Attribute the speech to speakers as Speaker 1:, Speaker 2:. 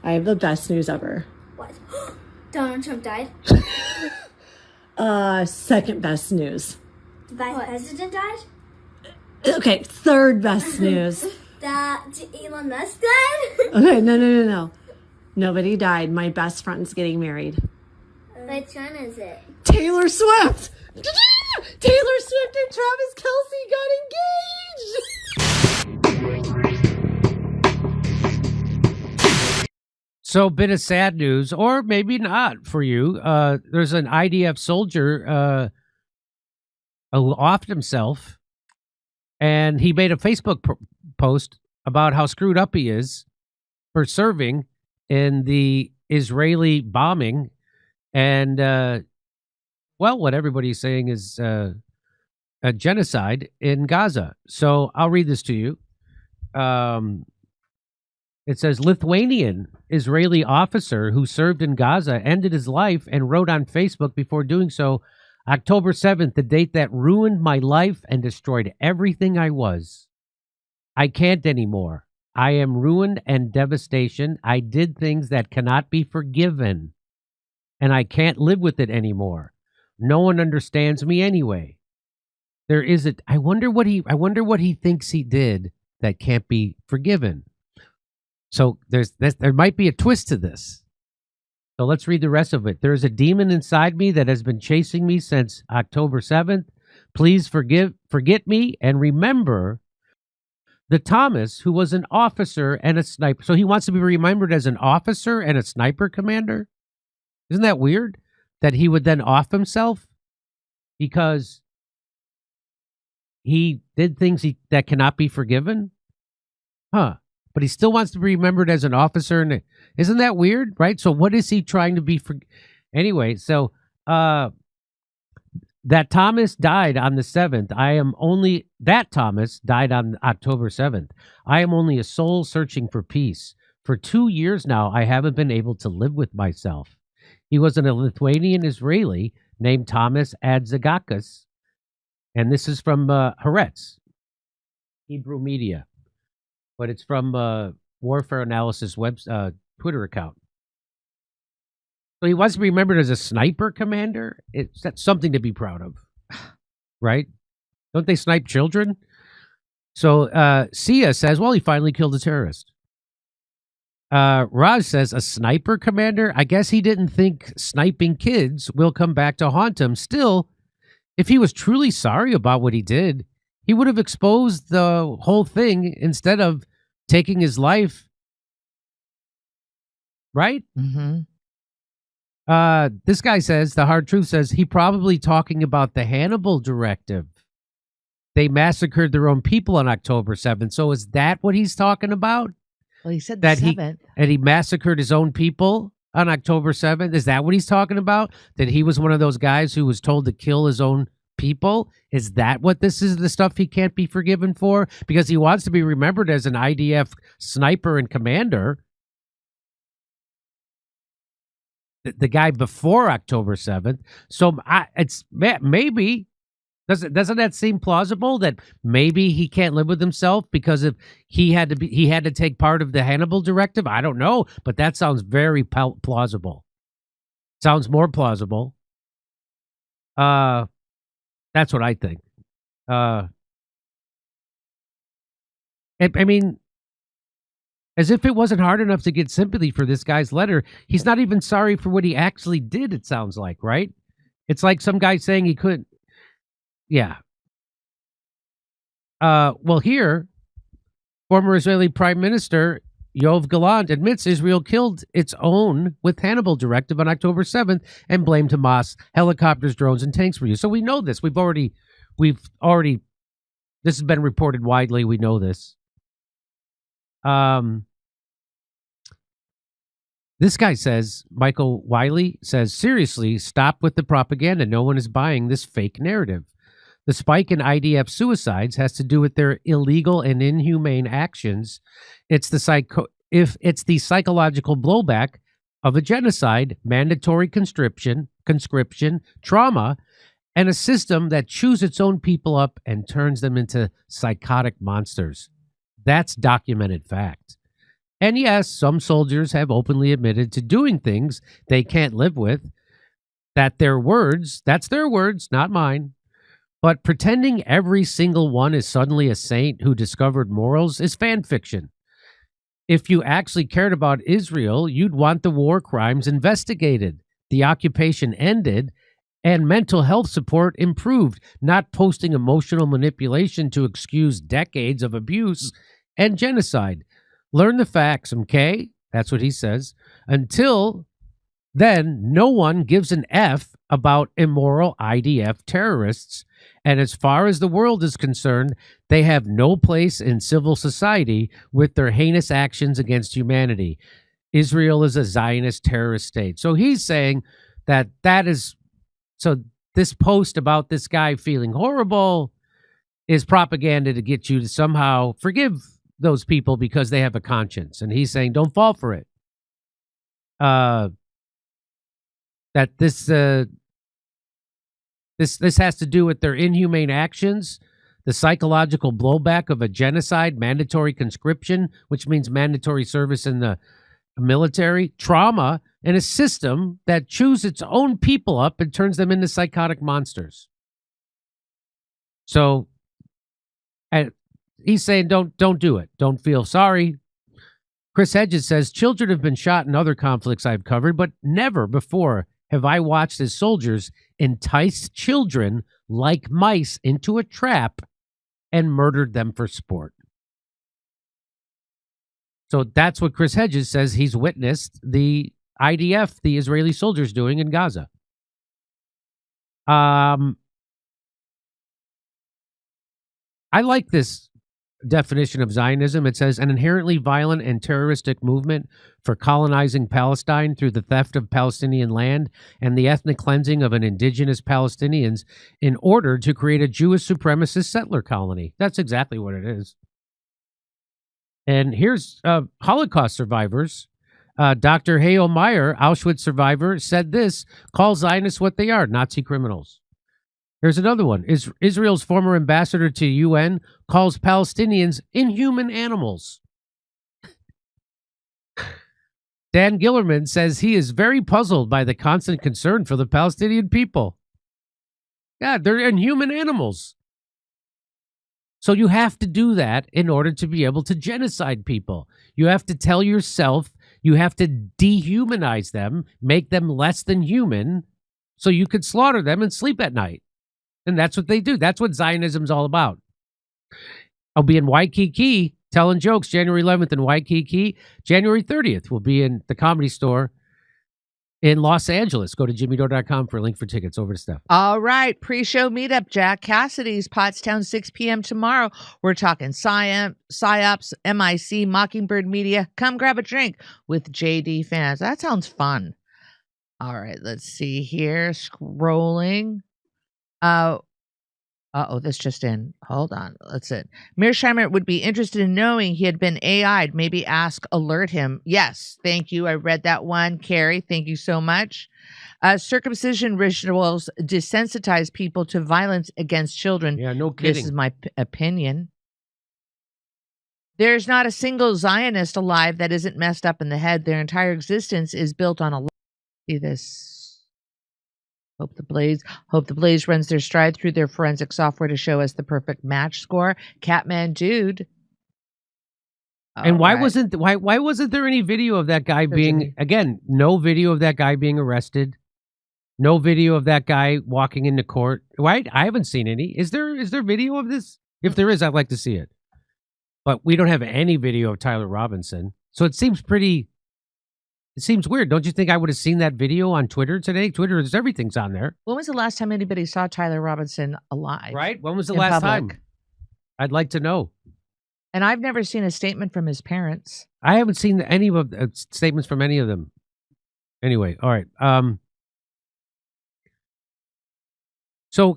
Speaker 1: I have the best news ever.
Speaker 2: What? Donald Trump died?
Speaker 1: Second best news.
Speaker 2: The vice president died?
Speaker 1: Okay, third best news.
Speaker 2: That Elon Musk died?
Speaker 1: Okay, no. Nobody died. My best friend's getting married.
Speaker 2: Which one is it?
Speaker 1: Taylor Swift! Taylor Swift and Travis Kelce got engaged!
Speaker 3: So, bit of sad news, or maybe not for you. There's an IDF soldier who offed himself, and he made a Facebook post about how screwed up he is for serving in the Israeli bombing. And, well, what everybody's saying is a genocide in Gaza. So I'll read this to you. It says, Lithuanian Israeli officer who served in Gaza ended his life and wrote on Facebook before doing so, October 7th, the date that ruined my life and destroyed everything I was. I can't anymore. I am ruined and devastation. I did things that cannot be forgiven, and I can't live with it anymore. No one understands me anyway. There is a. I wonder what he thinks he did that can't be forgiven. So there might be a twist to this. So let's read the rest of it. There is a demon inside me that has been chasing me since October 7th. Please forget me and remember the Thomas, who was an officer and a sniper. So he wants to be remembered as an officer and a sniper commander. Isn't that weird? That he would then off himself because he did things that cannot be forgiven? Huh. But he still wants to be remembered as an officer. And isn't that weird, right? So what is he trying to be? Anyway, so that Thomas died on the 7th. That Thomas died on October 7th. I am only a soul searching for peace. For 2 years now, I haven't been able to live with myself. He was a Lithuanian Israeli named Thomas Adzagakas. And this is from Haaretz, Hebrew media. But it's from Warfare Analysis Twitter account. So he wants to be remembered as a sniper commander. That's something to be proud of, right? Don't they snipe children? So Sia says, well, he finally killed a terrorist. Raj says, a sniper commander? I guess he didn't think sniping kids will come back to haunt him. Still, if he was truly sorry about what he did, he would have exposed the whole thing instead of taking his life. Right?
Speaker 4: Mm-hmm.
Speaker 3: This guy says, the hard truth says, he probably talking about the Hannibal directive. They massacred their own people on October 7th. So is that what he's talking about?
Speaker 4: Well, he said the 7th.
Speaker 3: And he massacred his own people on October 7th. Is that what he's talking about? That he was one of those guys who was told to kill his own people? Is that what this is, the stuff he can't be forgiven for? Because he wants to be remembered as an IDF sniper and commander. The guy before October 7th. So it's maybe, doesn't that seem plausible that maybe he can't live with himself because if he had to take part of the Hannibal directive? I don't know, but that sounds very plausible. Sounds more plausible. That's what I think. I mean, as if it wasn't hard enough to get sympathy for this guy's letter, he's not even sorry for what he actually did, it sounds like, right? It's like some guy saying he couldn't. Yeah. Well, here, former Israeli Prime Minister Yoav Gallant admits Israel killed its own with Hannibal directive on October 7th and blamed Hamas, helicopters, drones, and tanks for use. So we know this. We've already, this has been reported widely. We know this. This guy says, Michael Wiley says, seriously, stop with the propaganda. No one is buying this fake narrative. The spike in IDF suicides has to do with their illegal and inhumane actions. It's the psychological blowback of a genocide, mandatory conscription, trauma, and a system that chews its own people up and turns them into psychotic monsters. That's documented fact. And yes, some soldiers have openly admitted to doing things they can't live with. That's their words, not mine. But pretending every single one is suddenly a saint who discovered morals is fan fiction. If you actually cared about Israel, you'd want the war crimes investigated, the occupation ended, and mental health support improved, not posting emotional manipulation to excuse decades of abuse and genocide. Learn the facts, okay? That's what he says. Until then, no one gives an F about immoral IDF terrorists. And as far as the world is concerned, they have no place in civil society with their heinous actions against humanity. Israel is a Zionist terrorist state. So he's saying that is, so this post about this guy feeling horrible is propaganda to get you to somehow forgive those people because they have a conscience. And he's saying, don't fall for it. That this has to do with their inhumane actions, the psychological blowback of a genocide, mandatory conscription, which means mandatory service in the military, trauma, and a system that chews its own people up and turns them into psychotic monsters. So he's saying, don't do it. Don't feel sorry. Chris Hedges says, children have been shot in other conflicts I've covered, but never before have I watched as soldiers entice children like mice into a trap and murdered them for sport. So that's what Chris Hedges says he's witnessed the IDF, the Israeli soldiers, doing in Gaza. I like this definition of Zionism. It says an inherently violent and terroristic movement for colonizing Palestine through the theft of Palestinian land and the ethnic cleansing of an indigenous Palestinians in order to create a Jewish supremacist settler colony. That's exactly what it is. And here's Holocaust survivors. Dr. Hayo Meyer, Auschwitz survivor, said this: call Zionists what they are, Nazi criminals. Here's another one. Israel's former ambassador to UN calls Palestinians inhuman animals. Dan Gillerman says he is very puzzled by the constant concern for the Palestinian people. Yeah, they're inhuman animals. So you have to do that in order to be able to genocide people. You have to tell yourself, you have to dehumanize them, make them less than human, so you could slaughter them and sleep at night. And that's what they do. That's what Zionism's all about. I'll be in Waikiki telling jokes January 11th in Waikiki. January 30th, we'll be in the Comedy Store in Los Angeles. Go to jimmydore.com for a link for tickets. Over to Steph.
Speaker 4: All right. Pre-show meetup, Jack Cassidy's, Pottstown, 6 p.m. tomorrow. We're talking PSYOPs, MIC, Mockingbird Media. Come grab a drink with JD fans. That sounds fun. All right. Let's see here. Scrolling. This just in. Hold on. That's it. Mearsheimer would be interested in knowing he had been AI'd. Maybe alert him. Yes, thank you. I read that one. Carrie, thank you so much. Circumcision rituals desensitize people to violence against children.
Speaker 3: Yeah, no kidding.
Speaker 4: This is my opinion. There's not a single Zionist alive that isn't messed up in the head. Their entire existence is built on a lie. See this. Hope the Blaze runs their stride through their forensic software to show us the perfect match score. Catman Dude.
Speaker 3: And why wasn't there any video of that guy being, again, no video of that guy being arrested? No video of that guy walking into court. Right? I haven't seen any. Is there video of this? If there is, I'd like to see it. But we don't have any video of Tyler Robinson. So it seems weird. Don't you think I would have seen that video on Twitter today? Twitter is everything's on there.
Speaker 4: When was the last time anybody saw Tyler Robinson alive?
Speaker 3: Right? When was the last time? I'd like to know.
Speaker 4: And I've never seen a statement from his parents.
Speaker 3: I haven't seen any of the statements from any of them. Anyway, all right.